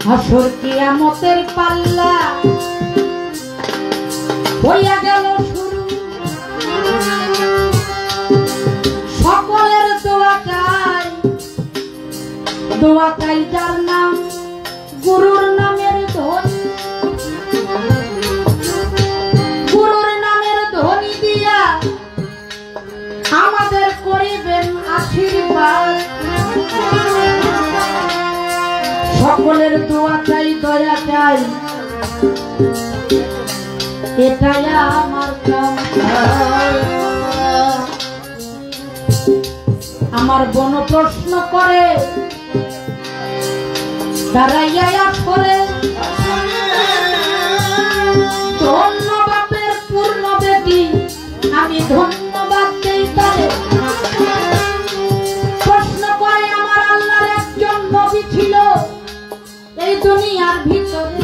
হাসর কিয়ামতের পাল্লা হইয়া গেল শুরু, সকলের দোয়া চাই যার নাম গুরুর নামের ধ্বনি, গুরুর নামের ধ্বনি দিয়া আমাদের করিবেন আশীর্বাদ। সকলের দোয়া চাই, দয়া চাই, এটাই আমার কাম। আমার বোন প্রশ্ন করে দাঁড়াইয়া করে, ধন্যবাদের পূর্ণ বেটি আমি ধন্যবাদ দেই তারে। প্রশ্ন করে আমার আল্লাহর একজন নবী ছিল এই দুনিয়ার ভিতরে,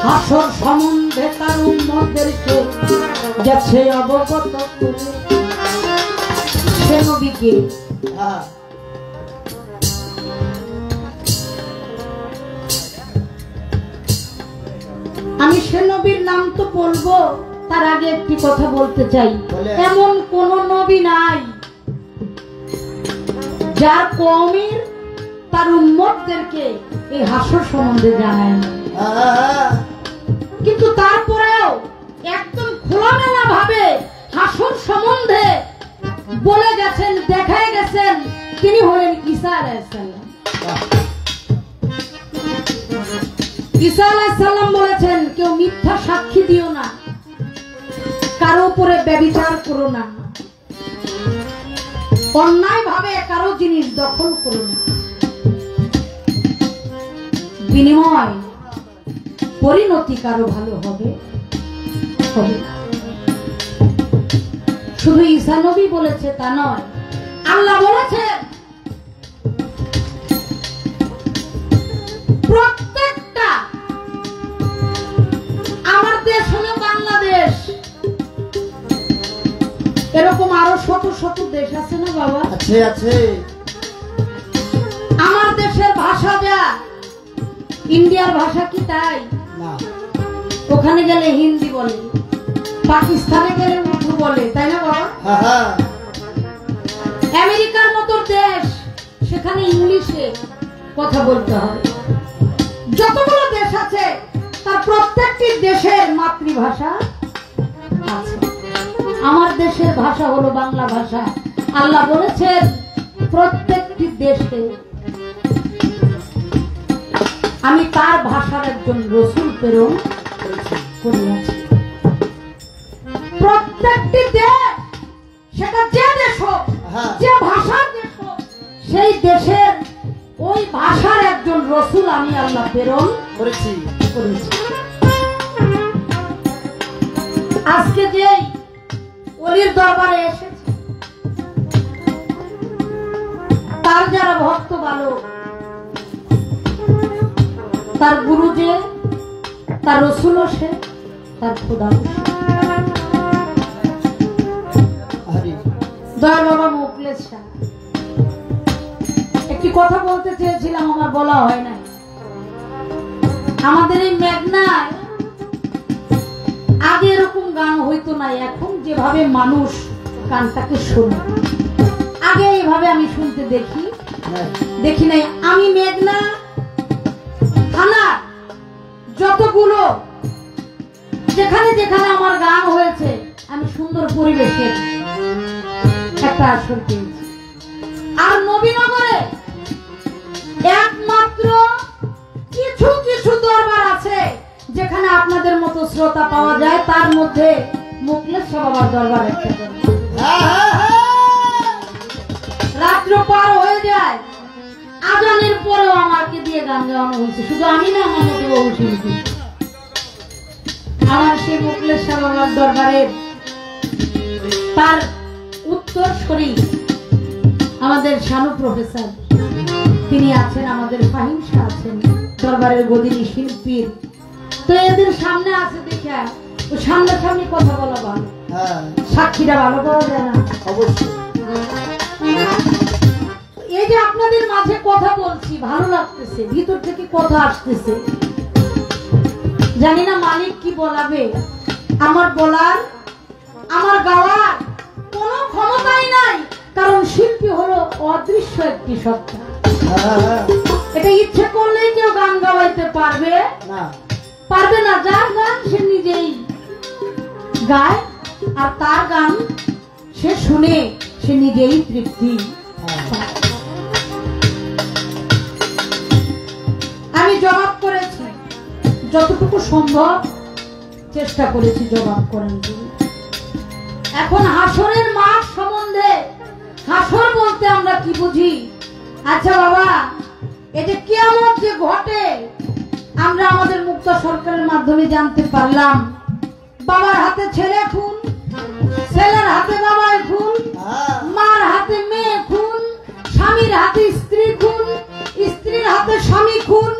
হাসর সম্বন্ধে তার উম্মতদেরকে গেছে অবগত করে। সে নবীকে আমি সে নবীর নাম তো বলবো, তার আগে একটি কথা বলতে চাই, এমন কোন নবী নাই যার কওমের তার উম্মতদেরকে এই হাসর সম্বন্ধে জানায় না। কিন্তু তারপরেও একদম খোলামেলা ভাবে হাসর সম্বন্ধে বলে গেছেন, দেখায় গেছেন। তিনি হলেন ঈসা আলাইহিস সালাম। ঈসা আলাইহিস সালাম বলেছেন, কেউ মিথ্যা সাক্ষী দিও না, কারো উপরে ব্যভিচার করো না, অন্যায় ভাবে কারো জিনিস দখল করো না, বিনিময় পরিণতি কারো ভালো হবে হবে না। শুধু ঈসা নবী বলেছে তা নয়, আল্লাহ বলেছে প্রত্যেকটা, আমার দেশ হলো বাংলাদেশ, এরকম আরো শত শত দেশ আছে না বাবা? আছে আছে। আমার দেশের ভাষা যা, ইন্ডিয়ার ভাষা কি তাই না? ওখানে গেলে হিন্দি বলে, পাকিস্তানে গেলে উর্দু বলে, তাই না বাবা? আমেরিকার মতো দেশ, সেখানে ইংলিশে কথা বলতে হয়। যতগুলো দেশ আছে তার প্রত্যেকটি দেশের মাতৃভাষা আছে। আমার দেশের ভাষা হলো বাংলা ভাষা। আল্লাহ বলেছেন প্রত্যেকটি দেশে আমি তার ভাষার একজন রাসূল প্রেরণ করিয়াছি। প্রত্যেকটি দেশ, সেটা যে দেশ হোক, যে ভাষার দেশ হোক, সেই দেশের ওই ভাষার একজন রাসূল আমি আল্লাহ প্রেরণ করেছি। আজকে যে ওলির দরবারে এসেছে, তার যারা ভক্ত ভালো, তার গুরু যে, তার রাসূল সে, তার খোদা দয়াল বাবা মুখলেস শাহ। একটি কথা বলতে চেয়েছিলাম, আমার বলা হয় না। আমাদের এই মেঘনায় আগে এরকম গান হইতো না, এখন যেভাবে মানুষ গানটাকে শোনে, আগে এইভাবে আমি শুনতে দেখি নাই। আমি মেঘনা থানা যতগুলো যেখানে যেখানে আমার গান হয়েছে, আমি সুন্দর পরিবেশে একটা আসর পেয়েছি। আর নবীনগরে একমাত্র কিছু কিছু দরবার আছে যেখানে আপনাদের মতো শ্রোতা পাওয়া যায়, তার মধ্যে মুখলেস বাবার দরবার একটা। রাত্র পার হয়ে যায়, আজানের পরেও আমাকে দিয়ে গান গাওয়ানো হয়েছে। শুধু আমি না, আমার মতো বহু শিল্পী। আমার সেই মুখলেস বাবার দরবারের তার উত্তরসূরি আমাদের শানু প্রফেসর, তিনি আছেন, আমাদের ফাহিম শাহ আছেন, দরবারের গদিনী শিল্পীর। তো এদের সামনে আছে দেখা সামনাসামনি কথা বলা ভালো, সাক্ষীরা ভালো পাওয়া যায় না। অবশ্যই এই যে আপনাদের মাঝে কথা বলছি, ভালো লাগতেছে, ভিতর থেকে কথা আসতেছে। জানি না মালিক কি বলাবে। আমার বলার, আমার গাওয়ার কোনো ক্ষমতাই নাই, কারণ শিল্পী হলো অদৃশ্য একটি সত্তা। এটা ইচ্ছে করলেই কেউ গান গাওয়াইতে পারবে না। যার গান সে নিজেই গায়, আর তার গান সে শুনে সে নিজেই তৃপ্তি। আমি জবাব করেছি, যতটুকু সম্ভব চেষ্টা করেছি জবাব করেন। এখন হাসরের মাঠ সম্বন্ধে, হাসর বলতে আমরা কি বুঝি? আচ্ছা বাবা, এটা কিয়ামত যে ঘটে, আমরা আমাদের মুক্ত সরকারের মাধ্যমে জানতে পারলাম। বাবার হাতে ছেলে খুন, ছেলের হাতে বাবার খুন, মার হাতে মেয়ে খুন, স্বামীর হাতে স্ত্রী খুন, স্ত্রীর হাতে স্বামী খুন।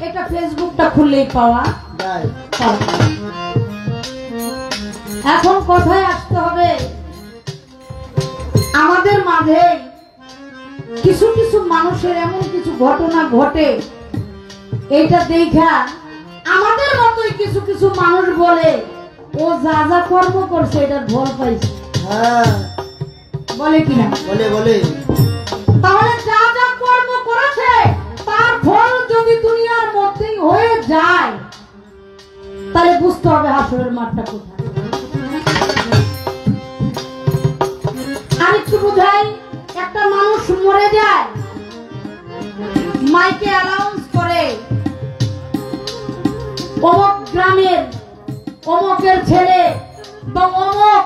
এটা ফেসবুকটা খুললেই পাওয়া যায়। এখন কথায় আসতে হবে, আমাদের মাঝে কিছু কিছু মানুষের এমন কিছু ঘটনা ঘটে, এইটা দেখা আমাদের মতোই কিছু কিছু মানুষ বলে ও যা যা কর্ম করছে এটার ফল পাইছে। হ্যাঁ বলে কিনা? বলে বলে। তাহলে যা যা কর্ম করেছে তার ফল যদি দুনিয়ার মধ্যেই হয়ে যায় তাহলে বুঝতে হবে হাসরের মাঠটা কোথায়। আরেকটু বুঝাই, একটা মানুষ মরে যায়, মাইকে অ্যানাউন্স করে অমুক গ্রামের অমুকের ছেলে বা অমুক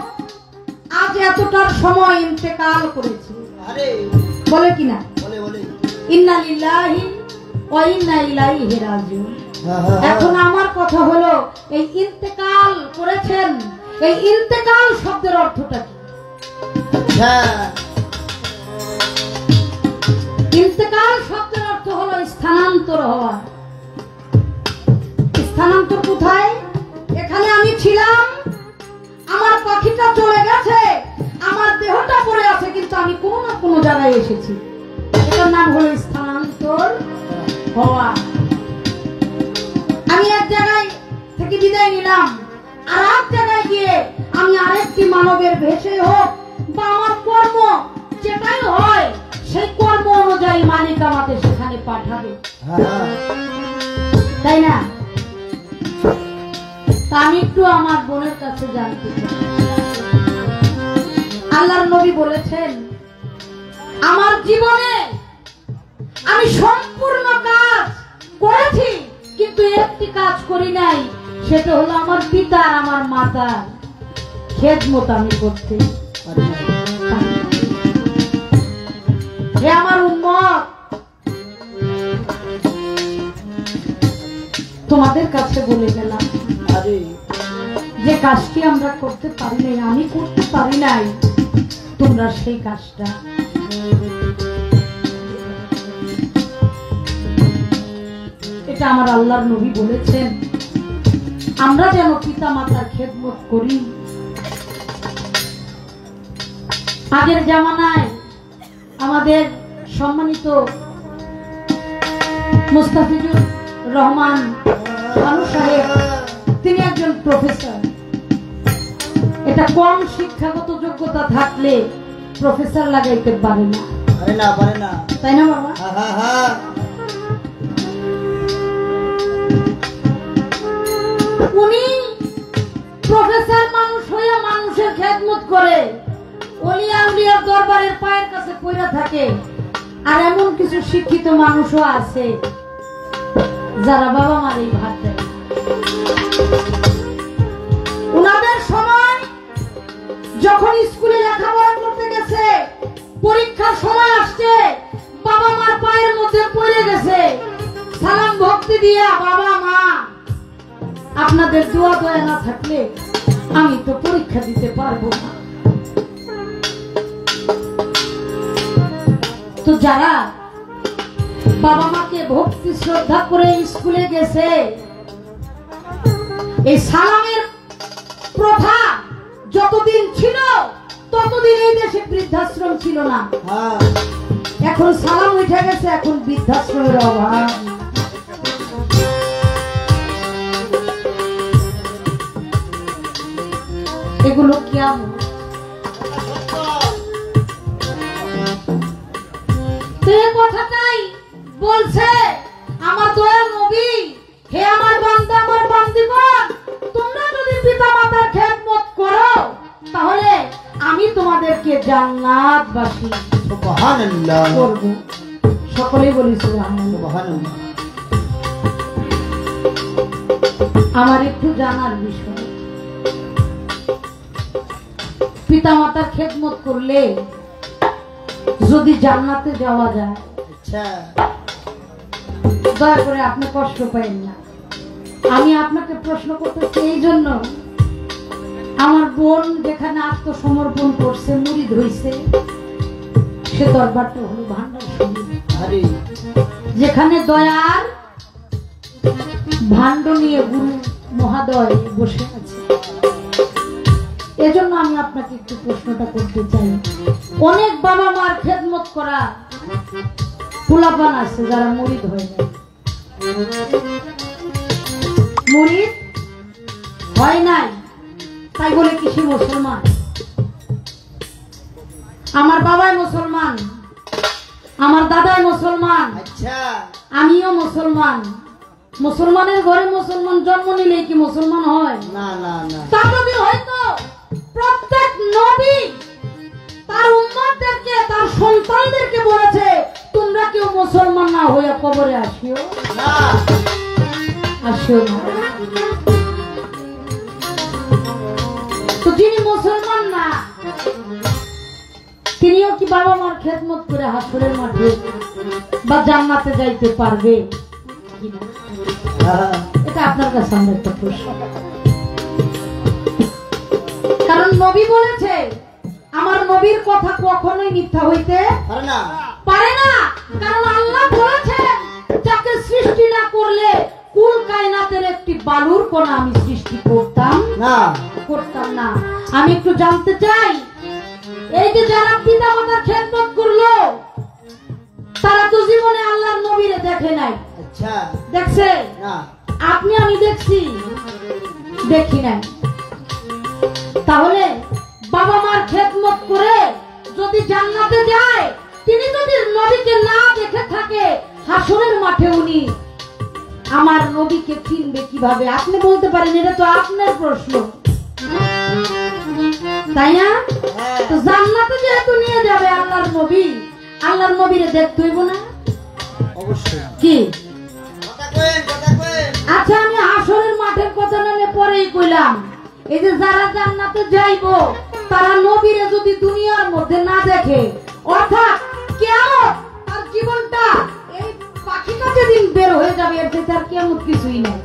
আজ এতটার সময় ইন্তেকাল করেছে। আরে বলে কিনা? বলে বলে। ইন্না লিল্লাহি ওয়া ইন্না ইলাইহি রাজিউন। এখন আমার কথা হলো, এই ইন্তেকাল করেছেন, এই ইন্তেকাল শব্দের অর্থটা কি? ইন্তেকাল শব্দের অর্থ হলো স্থানান্তর হওয়া। স্থানান্তর কোথায়? এখানে আমি ছিলাম, আমার পাখিটা চলে গেছে, আমার দেহটা পড়ে আছে, কিন্তু আমি কোনো না কোনো জায়গায় এসেছি। এটার নাম হলো স্থানান্তর হওয়া। আমি এক জায়গায় থেকে বিদায় নিলাম, আর এক জায়গায় গিয়ে আমি আরেকটি মানবের ভেসে হোক বা আমার কর্ম যেটাই হয় সেই কর্ম অনুযায়ী মালিক আমাকে সেখানে পাঠাবে, তাই না? আমি একটু আমার বোনের কাছে জানতে চাই। আল্লাহর নবী বলেছেন, আমার জীবনে আমি সম্পূর্ণ কাজ করেছি, কিন্তু একটি কাজ করি নাই, সেটা হলো আমার পিতা আর আমার মাতার খেদমত আমি করতে পারি। হে আমার উম্মত, তোমাদের কাছে বলে গেলাম, যে কাজটি আমরা করতে পারি নাই, আমি করতে পারি নাই, তোমরা সেই কাজটা এটা আমার আল্লাহর নবী বলেছেন, আমরা যেন পিতা মাতার খেদমত করি। আগের জামানায় আমাদের সম্মানিত মুস্তাফিজুর রহমান খানু সাহেব, তিনি একজন প্রফেসর। এটা কম শিক্ষাগত যোগ্যতা থাকলে প্রফেসর লাগাইতে পারে না, তাই না বাবা? উনি প্রফেসর মানুষ হয়ে মানুষের খেদমত করে, ওলিয়া উলিয়ার দরবারের পায়ের কাছে পড়ে থাকে। আর এমন কিছু শিক্ষিত মানুষও আছে যারা বাবা মার এই ভাত দেয়। উনাদের সময় যখন স্কুলে লেখাপড়া করতে গেছে, পরীক্ষার সময় আসছে, বাবা মার পায়ের মধ্যে পড়ে গেছে, সালাম ভক্তি দিয়া, বাবা মা আপনাদের দোয়া দয়া না থাকলে আমি তো পরীক্ষা দিতে পারবো না। তো যারা বাবা মাকে ভক্তি শ্রদ্ধা করে স্কুলে গেছে, এই সালামের প্রথা যতদিন ছিল ততদিন এই দেশে বৃদ্ধাশ্রম ছিল না। এখন সালাম উঠে গেছে, এখন বৃদ্ধাশ্রমের অভাব। এগুলো কেমন? কথাটাই বলছে আমার দয়াল নবী, হে আমার বান্দা, আমার বান্দিগণ, তোমরা যদি পিতা মাতার খেদমত করো তাহলে আমি তোমাদেরকে জান্নাতবাসী সুবহানাল্লাহ করব। সকলেই বলি সুবহানাল্লাহ। আমার একটু জানার বিষয়, পিতা মাতার খেদমত করলে যদি জান্নাতে যাওয়া যায়, দয়া করে আপনি কষ্ট পাইন না। আমি আপনাকে প্রশ্ন করতেছি এই জন্য, আমার বোন যেখানে আত্মসমর্পণ করছে, মুরিদ হইছে, সে দরবারটা হলো ভান্ডার শরীফ, যেখানে দয়ার ভান্ড নিয়ে গুরু মহাদয় বসে আছে। এজন্য আমি আপনাকে একটু প্রশ্নটা করতে চাই। অনেক বাবা মার খেদমত করা পোলাপান আছে যারা মুরিদ হয়ে যায়, মুরিদ হয় নাই, তাই বলে কি সে মুসলমান? আমার বাবাই মুসলমান, আমার দাদাই মুসলমান, আচ্ছা আমিও মুসলমান। মুসলমানের ঘরে মুসলমান জন্ম নিলে কি মুসলমান হয়? না না না। তা যদি হয়তো প্রত্যেক নবী তার উম্মতদেরকে, তার সন্তানদেরকে বলেছে তোমরা কেউ মুসলমান না হইয়া কবরে আসিও না, আসিও না। তো যিনি মুসলমান না তিনিও কি বাবা মার খেদমত করে হাসরের মাঠে বা জান্নাতে যাইতে পারবে? এটা আপনার কাছে আমার একটা প্রশ্ন। কারণ নবী বলেছে আমার নবীর কথা কখনোই মিথ্যা হইতে পারে না। কারণ আল্লাহ বলেছেন যাকে সৃষ্টি না করলে কুল কায়নাতের একটি বালুর কণা আমি সৃষ্টি করতাম না। আমি একটু জানতে চাই, এই যে যারা পিতা মাতার খেদমত করলো তারা তো জীবনে আল্লাহর নবীরে দেখে নাই। আচ্ছা দেখছে? আপনি আমি দেখছি? দেখি নাই। তাহলে বাবা মার খেদমত করে যদি জান্নাতে যায়, তিনি যদি নবীকে না দেখে থাকে, হাসরের মাঠে উনি আমার নবীকে চিনবে কিভাবে? আপনি বলতে পারেন এটা তো আপনার প্রশ্ন, তাই না? তো জান্নাতে যেহেতু নিয়ে যাবে আল্লাহর নবী, আল্লাহর নবীরে দেখতে হইব না? অবশ্যই। কি আচ্ছা আমি হাসরের মাঠের কথা নালে পরেই কইলাম, এই যে যারা জান্নাতে যাইবো তারা নবীরে যদি দুনিয়ার মধ্যে না দেখে, অর্থাৎ কিয়ামত তার জীবনটা এই পাখিটা যেদিন বের হয়ে যাবে এর থেকে আর কিয়ামত কিছুই নেই।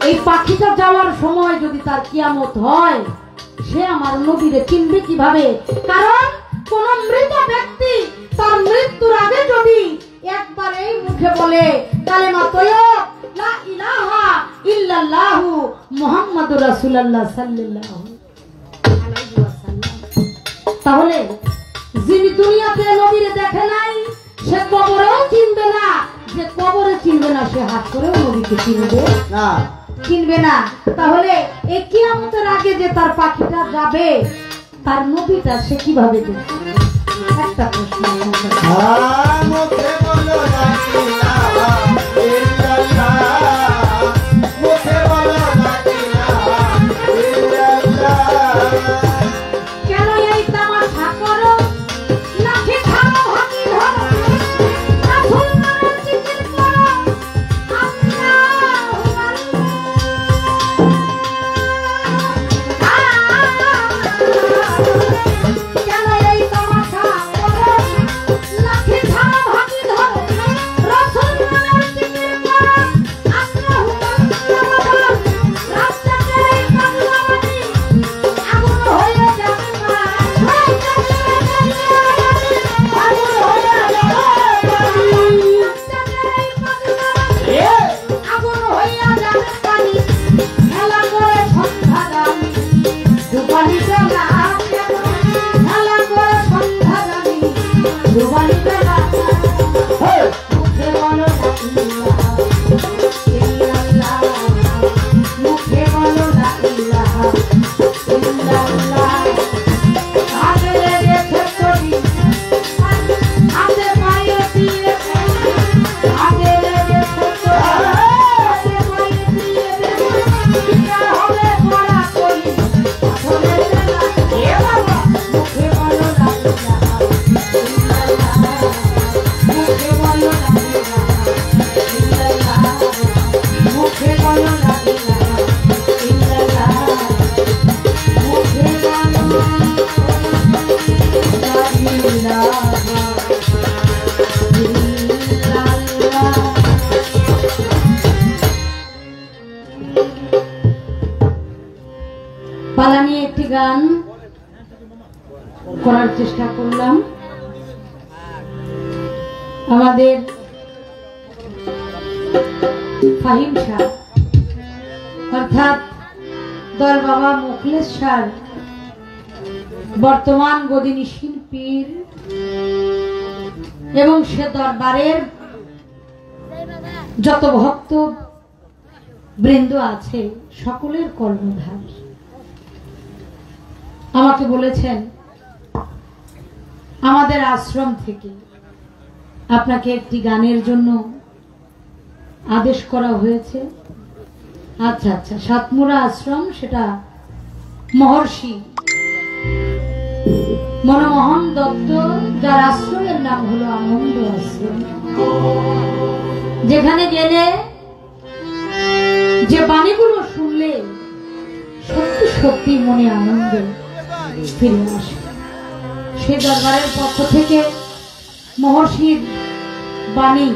এই পাখিটা যাওয়ার সময় যদি তার কিয়ামত হয়, সে আমার নবীরে চিনবে কিভাবে? কারণ কোন মৃত ব্যক্তি তার মৃত্যুর আগে যদি একবার এই মুখে বলে কালেমা তয়্যব লা ইলাহা ইল্লাল্লাহু মুহাম্মাদুর রাসূলুল্লাহ সাল্লাল্লাহু আলাইহি ওয়াসাল্লাম, তাহলে যিনি দুনিয়াতে নবীরে দেখে নাই সে কবরেও চিনবে না, যে কবরে চিনবে না সে হাসরেও নবীকে চিনবে না, চিনবে না। তাহলে এই কিয়ামতের আগে যে তার পাখিটা যাবে তার নবীটা সে কিভাবে দেখবে? একটা প্রশ্ন। কেন এই তামাশা করো? লাঠি খাও, হাতি ধরো, রাসূল নামের জিকির করো, আল্লাহু কেন এই তামাশা করো? লাঠি খাও, হাতি ধরো, রাসূল নামের জিকির করো, আল্লাহু রাস্তাতে পাগলামি আগুন হয়ে যাবে না, আগুন হয়ে যাবে, আগুন হইয়া যাবে পানি, খেলা করে সন্ধ্যা দামি, ডুবানিতে না খেলা করে সন্ধ্যা দামি, ডুবানিতে না মুখে বলো ইল্লাল্লাহ, মুখে বলো না ইলাহা ইল্লাল্লাহ, হাতে লেগেছে ছবি, হাতে পায়ে দিয়ে, হাতে লেগেছে ছবি, হাতে পায়ে দিয়ে বিয়া হবে বড়া করি, আসলে না এ বাবা, মুখে বলো না ইলাহা ইল্লাল্লাহ, মুখে বলো না ইলাহা ইল্লাল্লাহ, মুখে বলো না ইলাহা ইল্লাল্লাহ, মুখে বলো না ইলাহা ইল্লাল্লাহ। পালা নিয়ে একটি গান করার চেষ্টা করলাম। আমাদের ফাহিম শাহ অর্থাৎ দল বাবা মুখলেস শাহ বর্তমান গদিনী শিল্পীর এবং সে দরবারের যত ভক্ত বৃন্দ আছে সকলের কর্ণধার। আমাকে বলেছেন আমাদের আশ্রম থেকে আপনাকে একটি গানের জন্য আদেশ করা হয়েছে। আচ্ছা আচ্ছা, সাতমুরা আশ্রম, সেটা মহর্ষি মনমোহন দত্ত, যার আশ্রমের নাম হলো আনন্দ আশ্রম, যেখানে গেলে যে বাণীগুলো শুনলে সত্যি সত্যি মনে আনন্দ ফিরে আসে। সে দরবারের পক্ষ থেকে মহর্ষির বাণী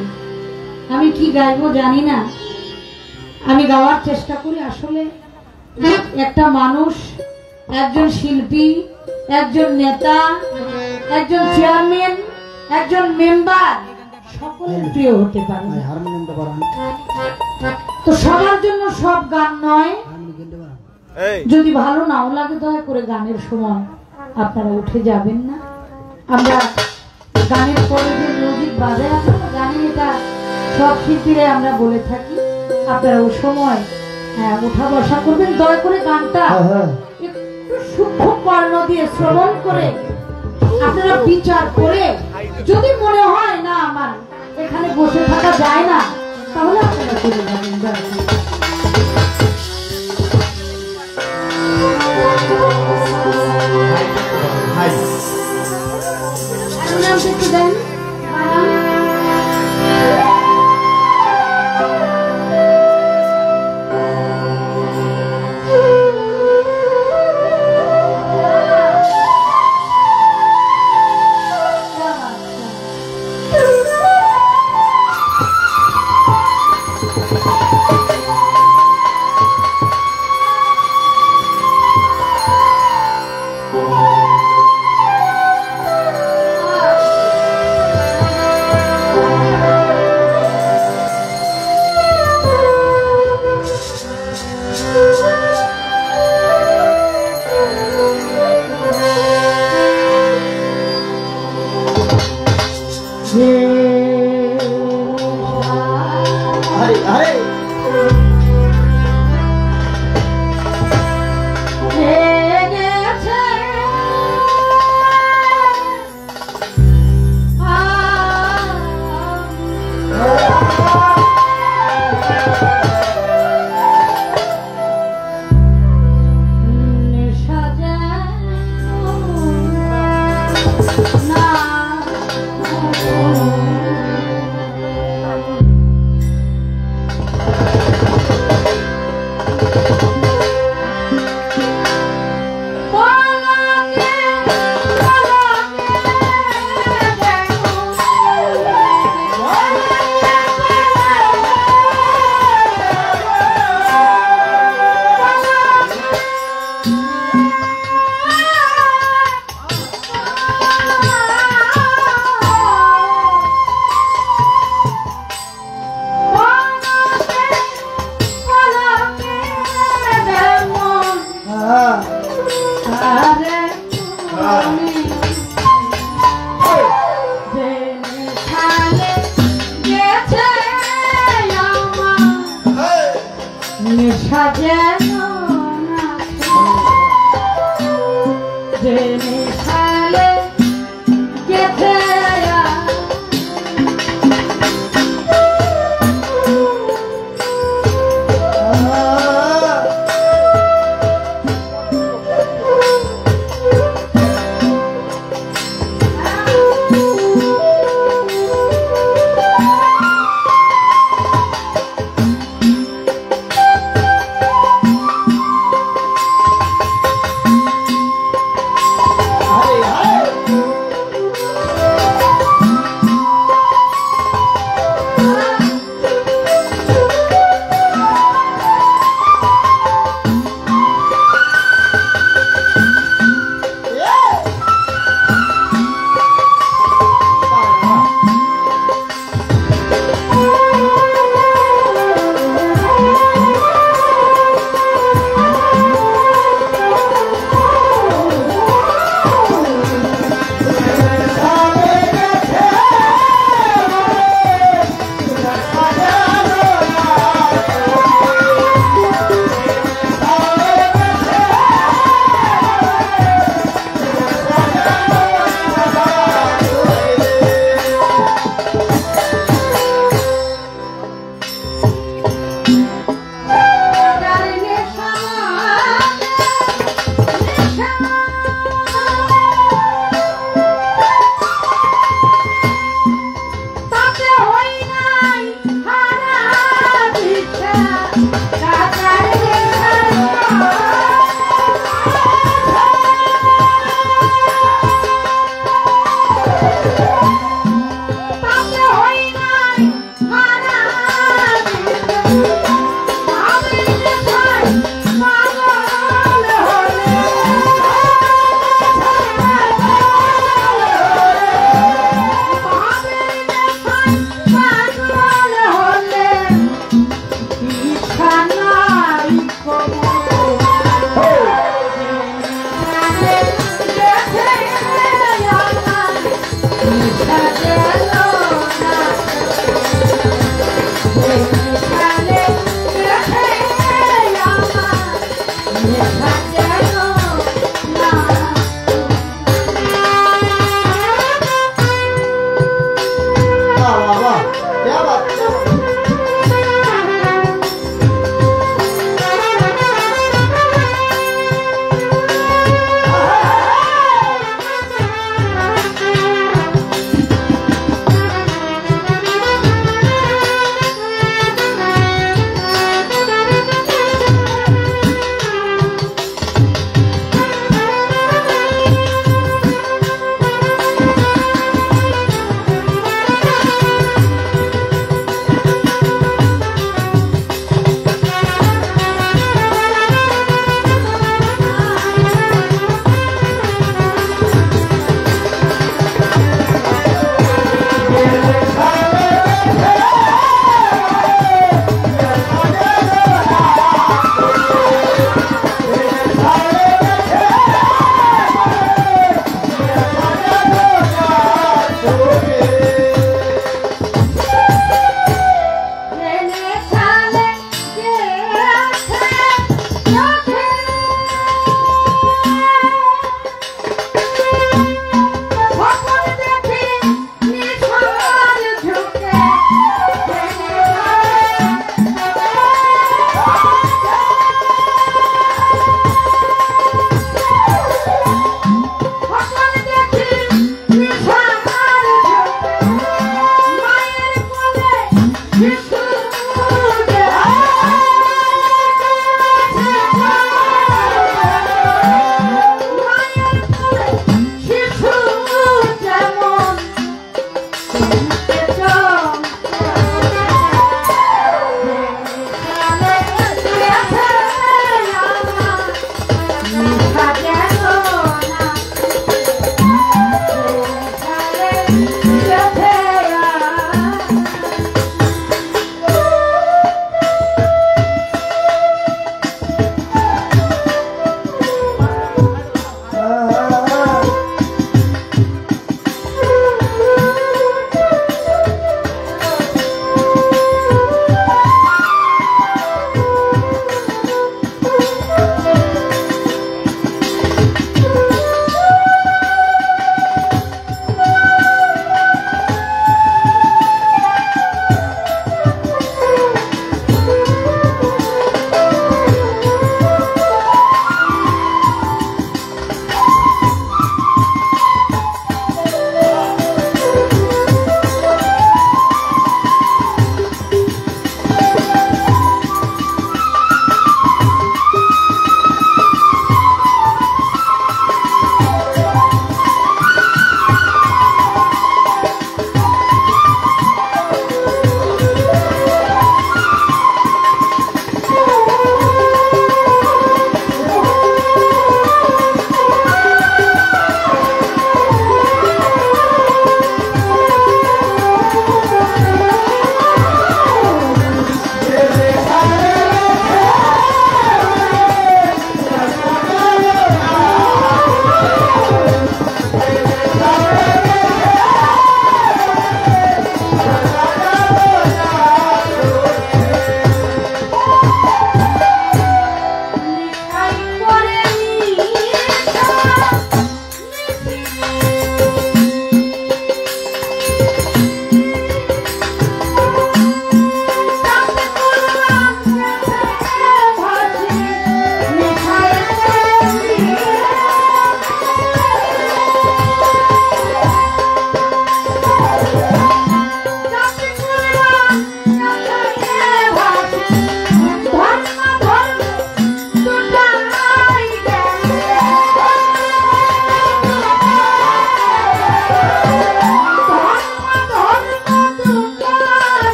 আমি কি গাইবো জানি না, আমি গাওয়ার চেষ্টা করি। আসলে একটা মানুষ, একজন শিল্পী, একজন নেতা, একজন চেয়ারম্যান, একজন মেম্বার সকলের প্রিয় হতে পারে, হারমোনিয়ামটা বাড়ান, তো সবার জন্য সব গান নয়। হারমোনিয়ামটা বাড়ান। যদি ভালো নাও লাগে দয়া করে গানের সময় আপনারা উঠে যাবেন না। আমরা গানের পরে যে মিউজিক বাজে আপনারা জানেন, এটা সব শিল্পীরা আমরা বলে থাকি, আপনারা ওই সময় উঠা বসা করবেন। দয়া করে গানটা একটু সূক্ষ্ম কর্ণ দিয়ে শ্রবণ করে আপনারা বিচার করে, যদি মনে হয় না আমার এখানে বসে থাকা যায় না, তাহলে আপনারা চলে যাবেন। দয়া করে নাম একটু দেন।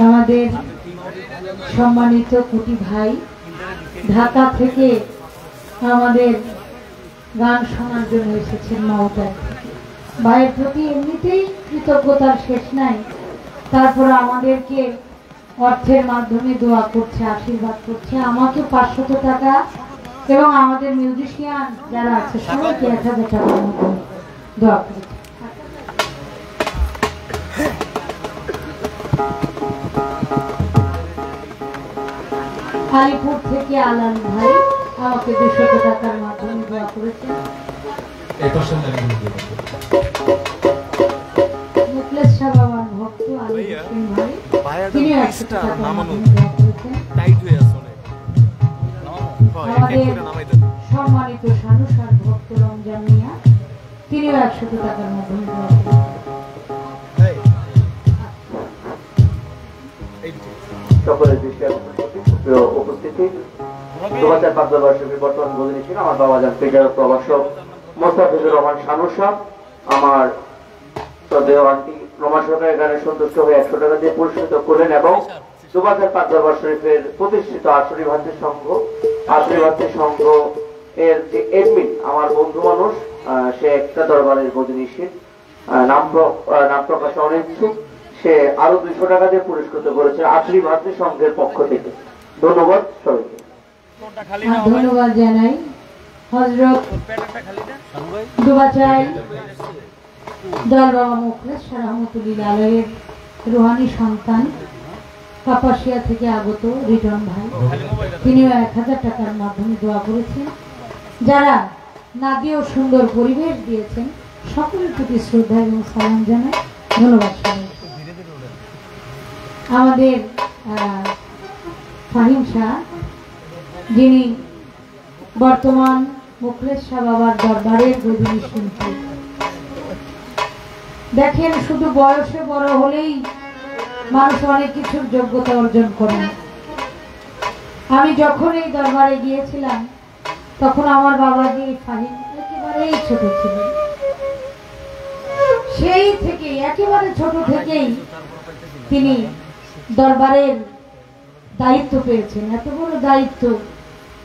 আমাদের সম্মানিত কুটি ভাই ঢাকা থেকে আমাদের গান শোনার জন্য এসেছেন মহোদয়। ভাইয়ের প্রতি এমনিতেই কৃতজ্ঞতার শেষ নাই, তারপরে আমাদেরকে অর্থের মাধ্যমে দোয়া করছে, আশীর্বাদ করছে। আমাকে 500 টাকা এবং আমাদের মিউজিশিয়ান যারা আছে সবাইকে 1000 টাকার মতো দোয়া করছে। আলিপুর থেকে আলান ভাই আমাকে 200 টাকার মাধ্যমে দোয়া করেছেন। মুকলেশ শাহ বাবার ভক্ত আলী হোসেন ভাই, তিনি 100 টাকার মাধ্যমে দোয়া করেছেন। আমাদের সম্মানিত সানুসার ভক্ত রমজান মিয়া, তিনিও 100 টাকার মাধ্যমে দোয়া করেছেন। সকলের দৃষ্টি উপস্থিতি 2005 বর্ষের বর্তমান বদলি ছিল আমার বাবা যান পেটার প্রবাসক মোস্তাফিজুর রহমান শানু সাহ। আমার শ্রদ্ধেয় আন্টি রমা সরকারের গানে সন্তুষ্ট হয়ে 100 টাকা দিয়ে পুরস্কৃত করলেন এবং 2005 বর্ষের প্রতিষ্ঠিত আসরি ভাতৃ সংঘ এর যে এডমিন আমার বন্ধু মানুষ, সে একটা দরবারের বদলিশীল নাম প্রকাশে অনিচ্ছুক, সে আরো 200 টাকা দিয়ে পুরস্কৃত করেছে আসরি ভাতৃ সংঘের পক্ষ থেকে। ধন্যবাদ সবাইকে। ধন্যবাদ জানাই হযরত দুবাচাই দল বাবা মুখলেস রহমতুল্লাহ আলাইহির রুহানি সন্তান কাপাসিয়া থেকে আগত রিটন ভাই, তিনিও 1000 টাকার মাধ্যমে দোয়া করেছেন। যারা নাদিও সুন্দর পরিবেশ দিয়েছেন সকলের প্রতি শ্রদ্ধা এবং সালাম জানাই। ধন্যবাদ সবাইকে। আমাদের ফাহিম শাহ, যিনি বর্তমান মুখলেস শাহ বাবার দরবারের গদিনী শিল্পী। দেখেন, শুধু বয়সে বড় হলেই মানুষ অনেক কিছুর যোগ্যতা অর্জন করে। আমি যখন এই দরবারে গিয়েছিলাম তখন আমার বাবাজি ফাহিম একেবারেই ছোট ছিল। সেই থেকে একেবারে ছোট থেকেই তিনি দরবারের দায়িত্ব পেয়েছেন। এত বড় দায়িত্ব,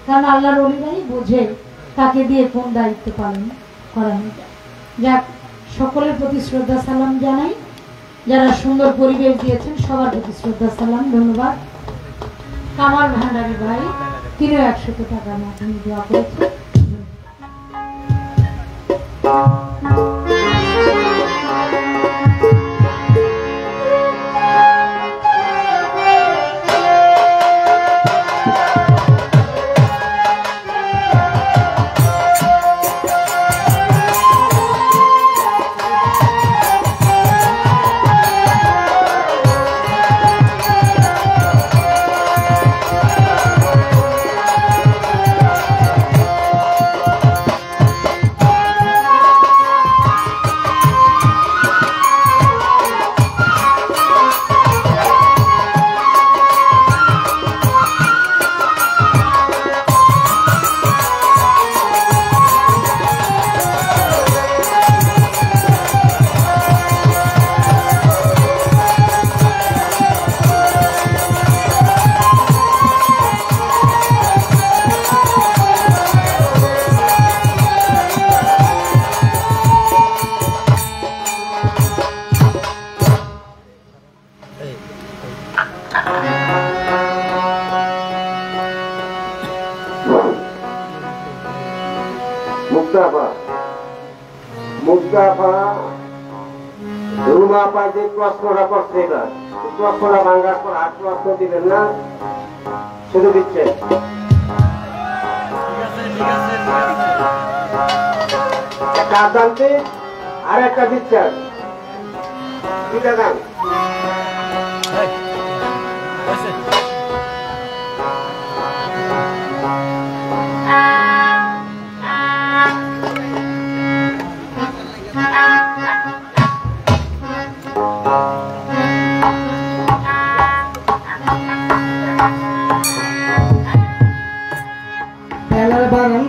কারণ আল্লাহর ওলিরাই বোঝে কাকে দিয়ে কোন দায়িত্ব পালন করানো যায়। যাক, সকলের প্রতি শ্রদ্ধা সালাম জানাই। যারা সুন্দর পরিবেশ দিয়েছেন সবার প্রতি শ্রদ্ধা সালাম, ধন্যবাদ। কামাল ভান্ডারী ভাই, তিনিও 100 টাকার মাধ্যমে দোয়া করেছেন। মুস্তাফা রুমা পা যে প্রশ্নটা করছে, এটা প্রশ্নটা ভাঙার পর আর প্রশ্ন দিবেন না, শুধু দিচ্ছেন। একটা আদালতে আর একটা দিচ্ছেন, দুইটা গান। বাগান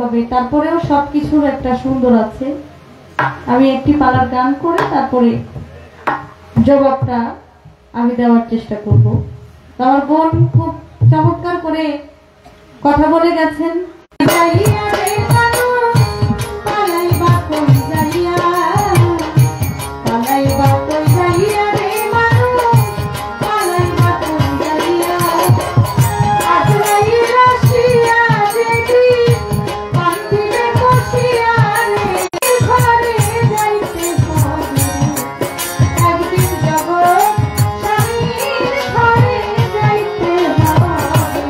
হবে, তারপরেও সবকিছুর একটা সুন্দর আছে। আমি একটি পালার গান করে তারপরে জবাবটা আমি দেওয়ার চেষ্টা করব। তো আমার বোন খুব চমৎকার করে কথা বলে গেছেন। যাইয়া রে মানুষ, পালাইবা কই যাইয়া, পালাইবা কই যাইয়া রে মানুষ, পালাইবা কই যাইয়া, আজরাই রাশিয়া দেবী পান্তিলে বসিয়া রে, ঘরে যাইতে হবে, একদিন জগৎ স্বামীর ঘরে যাইতে হবে।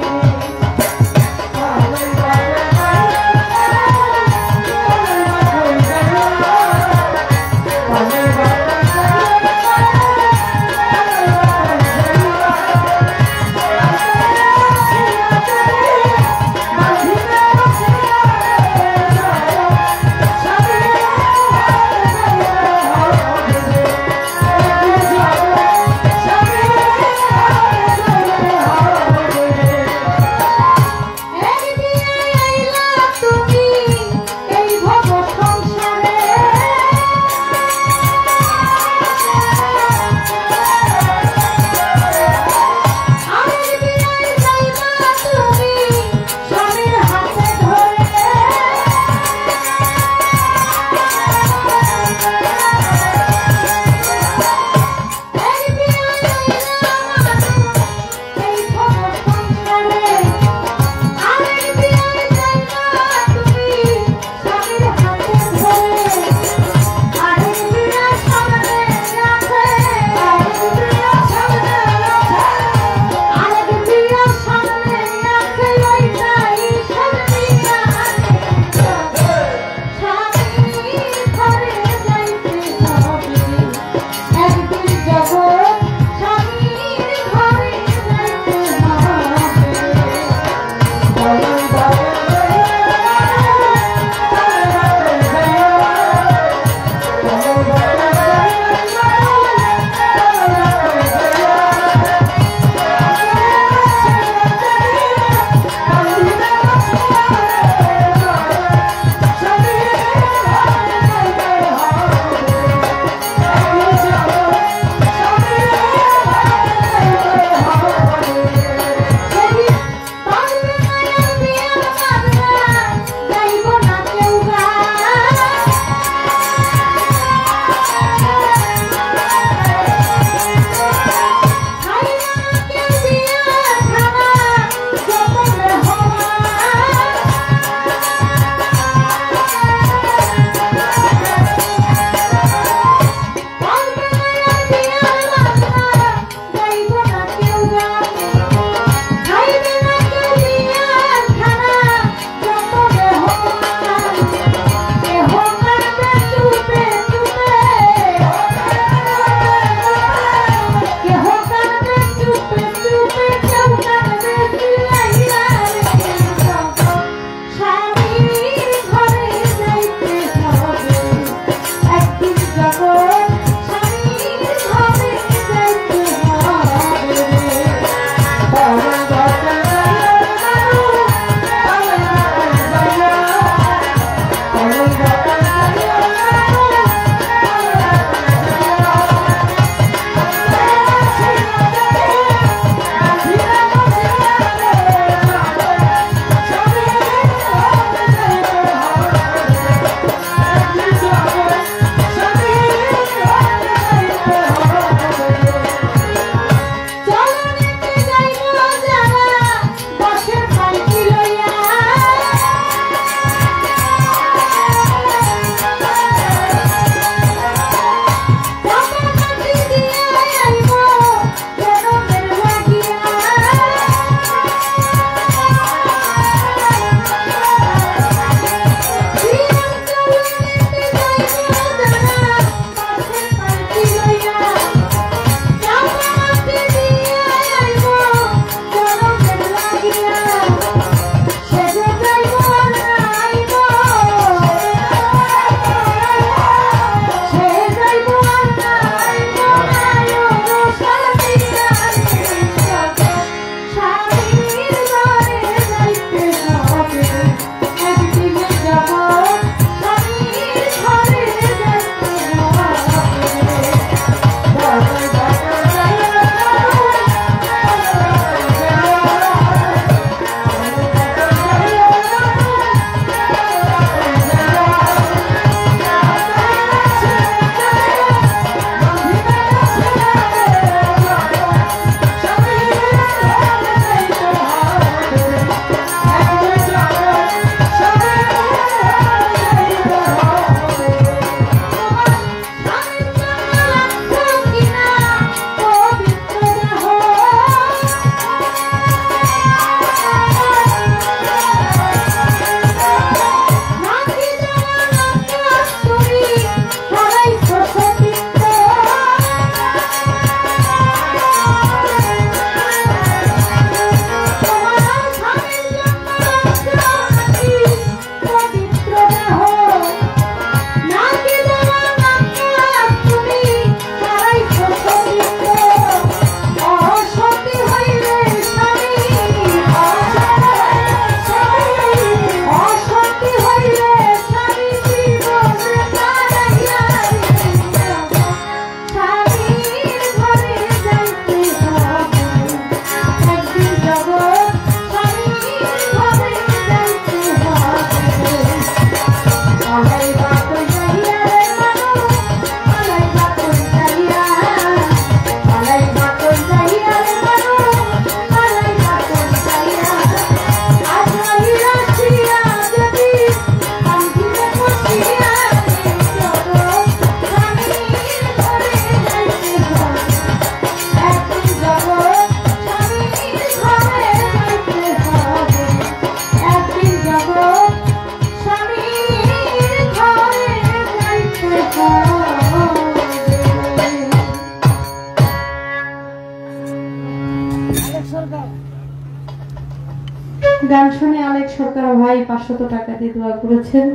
গান শুনে অনেক সরকার ভাই 500 টাকা দিয়ে দোয়া করেছেন।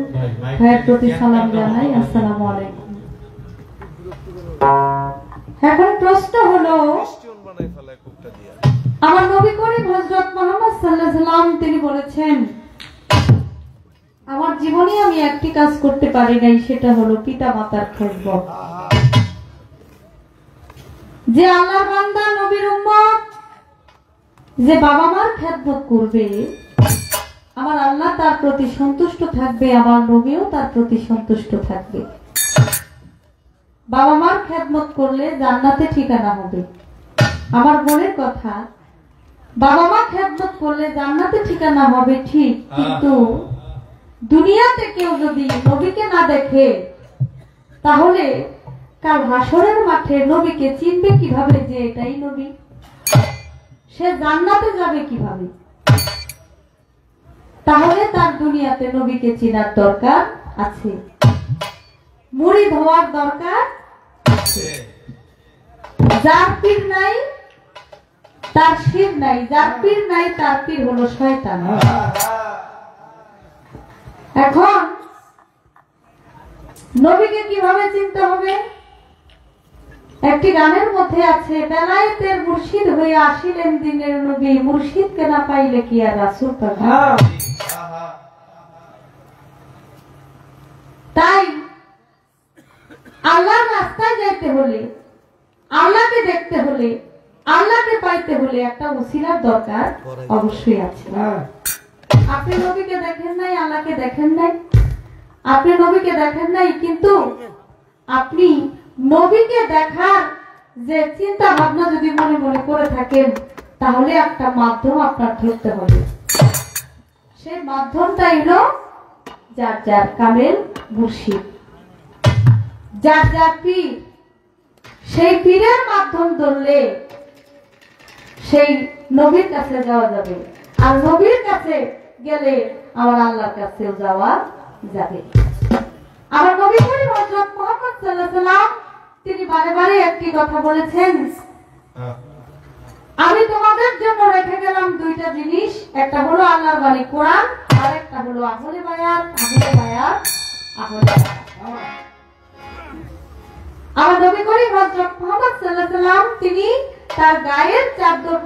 ভাইয়ের প্রতি সালাম জানাই। আসসালামু আলাইকুম। এখন প্রশ্ন হলো, আমার নবী করিম হযরত মুহাম্মদ সাল্লাল্লাহু আলাইহি ওয়াসাল্লাম তিনি বলেছেন, আমার জীবনে আমি একটি কাজ করতে পারি নাই, সেটা হলো পিতা মাতার খেদমত। যে আল্লাহর বান্দা নবীর উম্মত যে বাবা মার খেদমত করবে, আমার আল্লাহ তার প্রতি সন্তুষ্ট থাকবে, আমার নবীও তার প্রতি সন্তুষ্ট থাকবে। বাবা মার খেদমত করলে জান্নাতে ঠিকানা হবে। আমার বোনের কথা, বাবা মা খেদমত করলে জান্নাতে ঠিকানা হবে ঠিক, কিন্তু দুনিয়াতে কেউ যদি নবীকে না দেখে, তাহলে কাল হাসরের মাঠে নবীকে চিনবে কিভাবে যে এটাই নবী? সে জান্নাতে যাবে কিভাবে? তাহলে তার দুনিয়াতে নবীকে চিনার দরকার আছে, মুরিদ হওয়ার দরকার আছে। যার পীর নাই তার শির নাই, যার পীর নাই তার পীর হলো শয়তান। এখন নবীকে কিভাবে চিনতে হবে? একটি গানের মধ্যে আছে, বেলায়েতের মুর্শিদ হয়ে আসিলেন দিনের নবী, মুর্শিদকে না পাইলে কি আর রাসূল পাবে? তাই আল্লাহর রাস্তায় যাইতে হলে, আল্লাহকে দেখতে হলে, আল্লাহকে পাইতে হলে একটা ওসিলার দরকার অবশ্যই আছে। আপনি নবীকে দেখেন নাই, আল্লাহকে দেখেন নাই, আপনি নবীকে দেখেন নাই, কিন্তু আপনি নবীকে দেখার যে চিন্তা ভাবনা যদি মনে মনে করে থাকেন, তাহলে একটা মাধ্যম আপনার ধরতে হবে। সেই মাধ্যমটাই হলো যার যার কামেল মুর্শিদ, যার যার পীর। সেই পীরের মাধ্যম ধরলে সেই নবীর কাছে যাওয়া যাবে, আর নবীর কাছে গেলে আমার আল্লাহর কাছেও যাওয়া যাবে। আমার নবী করিম হযরত মুহাম্মদ সাল্লাল্লাহু আলাইহি ওয়াসাল্লাম তিনি বারে বারে একটি কথা বলেছেন, আমি তোমাদের জন্য রেখে গেলাম দুইটা জিনিস, একটা হলো আল্লাহর বাণী কোরআন, আর একটা হলো আহলে বায়াত। আমার নবী করিম হযরত মুহাম্মদ সাল্লাল্লাহু আলাইহি ওয়াসাল্লাম তিনি তার গায়ের চাদর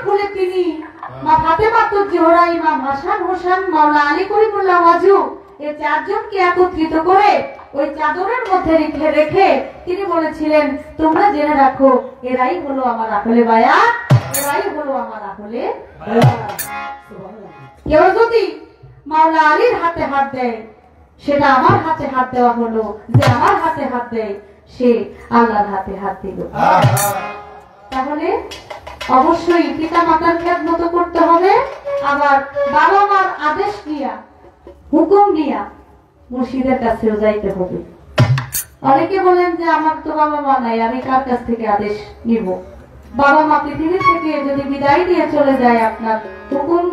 খুলে তিনি মা ফাতেমা তুজ-জোহরা, ইমাম হাসান হোসেন, মাওলানা আলী করিমুল্লাহ ওয়াজু এই চারজনকে একত্রিত করে ওই চাদরের মধ্যে রেখে তিনি বলেছিলেন, তোমরা জেনে রাখো এরাই হলো আমার আহলে বায়াত, এরাই হলো আমার আহলে বায়াত। কেউ যদি মাওলানা আলীর হাতে হাত দেয়, সেটা আমার হাতে হাত দেওয়া হলো, যে আমার হাতে হাত দেয় সে আল্লাহর হাতে হাত দিল। তাহলে অবশ্যই পিতা মাতার খেদমত করতে হবে, আবার বাবা মার আদেশ নিয়া, হুকুম নিয়া মুর্শিদের কাছেও যাইতে হবে। অনেকে বলেন যে আমার তো বাবা মা নাই, আমি কার কাছ থেকে আদেশ নিব? বাবা মা পৃথিবী থেকে যদি বিদায় দিয়ে চলে যায়, আপনার হুকুম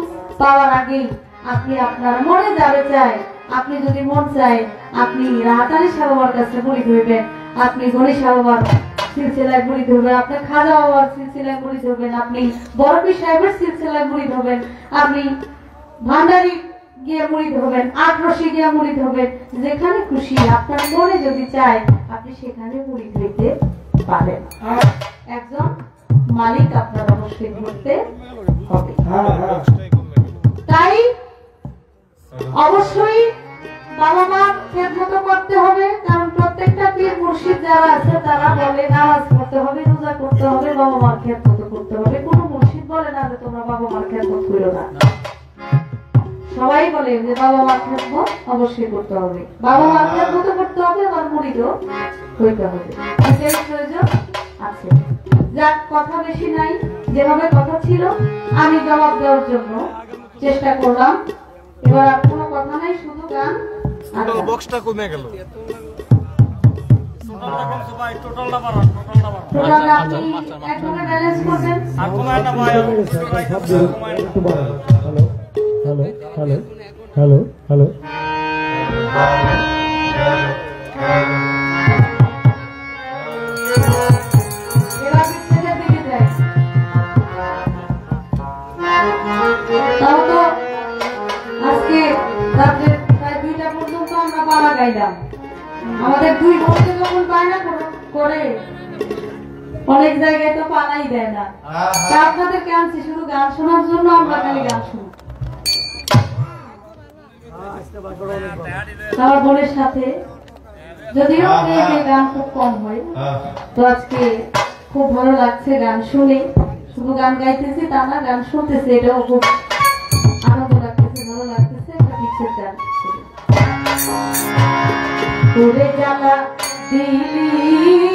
পাওয়ার আগেই আপনি আপনার মনে যাবে চায়, আপনি যদি মন চায় আপনি রাহাত আলী শাহ বাবার কাছে মুড়ি ধরবেন, আপনি গণি শাহ বাবার সিলসিলায় মুড়ি ধরবেন, আপনি খাজা বাবার সিলসিলায় মুড়ি ধরবেন, আপনি বড়পীর সাহেবের সিলসিলায় মুড়ি ধরবেন, আপনি ভান্ডারি গিয়ে মুড়ি ধরবেন, আটরশি গিয়ে মুড়ি ধরবেন, যেখানে খুশি আপনার মনে যদি চায় আপনি সেখানে মুড়ি ধরতে পারেন। একজন মালিক আপনার অবশ্যই ধরতে হবে। তাই অবশ্যই বাবা মার খেদমত করতে হবে, কারণ প্রত্যেকটা পীর মুর্শিদ যারা আছে তারা বলে নামাজ পড়তে হবে, রোজা করতে হবে, বাবা মার খেদমত করতে হবে। কোনো মুর্শিদ বলে না যে তোমরা বাবা মার খেদমত করো না। সবাই বলে যে বাবা মার খেদমত অবশ্যই করতে হবে, বাবা মার খেদমত করতে হবে, আবার মুরিদও হইতে হবে। এটাই প্রয়োজন আছে। যাক, কথা বেশি নাই, যেভাবে কথা ছিল আমি জবাব দেওয়ার জন্য চেষ্টা করলাম। এবার আর কোনো কথা নাই, শুধু গান। বক্সটা কমে গেল, টোটালটা আপনি একভাবে ব্যালেন্স করবেন। হ্যালো হ্যালো হ্যালো এবার পিছনের দিকে যাই। রাত্রে প্রায় 2টা পর্যন্ত আমরা পালা গাইলাম। আমাদের 2 বছর যখন বায়না করে অনেক জায়গায় তো পালাই দেয় না। তা আপনাদেরকে আনছি শুধু গান শোনার জন্য, আমরা খালি গান শুনি। আমার বোনের সাথে যদিও এই গান খুব কম হয়, তো আজকে খুব ভালো লাগছে গান শুনে। শুধু গান গাইতেছি তা না, গান শুনতেছি, এটাও খুব আনন্দ লাগতেছে, ভালো লাগতেছে। একটা পিকচার গান করে জ্বালা দিলি